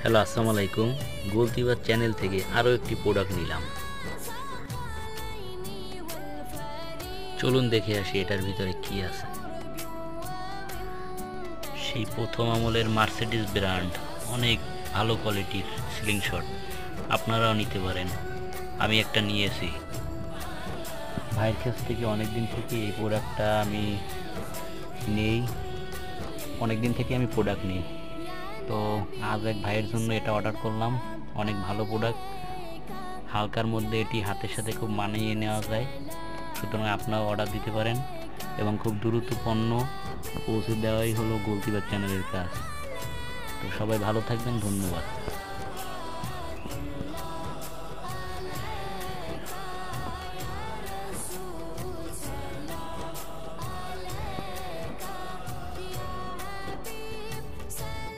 Hello, আসসালামু আলাইকুম। গোলতিবার channel থেকে আরও একটি প্রোডাক্ট নিলাম। চলুন দেখে আসি এটার ভিতরে কি আছে। সেই প্রথম আমলের মার্সিডিজ ব্র্যান্ড, অনেক ভালো কোয়ালিটির সিলিং শট, আপনারাও নিতে পারেন। আমি একটা নিয়েছি ভাইয়ের কাছ থেকে। অনেক দিন থেকে এই প্রোডাক্টটা আমি নেই, অনেক দিন থেকে আমি প্রোডাক্ট নিই। তো আজ এক ভাইয়ের জন্য এটা অর্ডার করলাম। অনেক ভালো প্রোডাক্ট, হালকার মধ্যে এটি হাতের সাথে খুব মানিয়ে নেওয়া যায়। সুতরাং আপনারাও অর্ডার দিতে পারেন এবং খুব দ্রুত পণ্য পৌঁছে দেওয়াই হলো গোলতিবার চ্যানেলের কাজ। তো সবাই ভালো থাকবেন, ধন্যবাদ।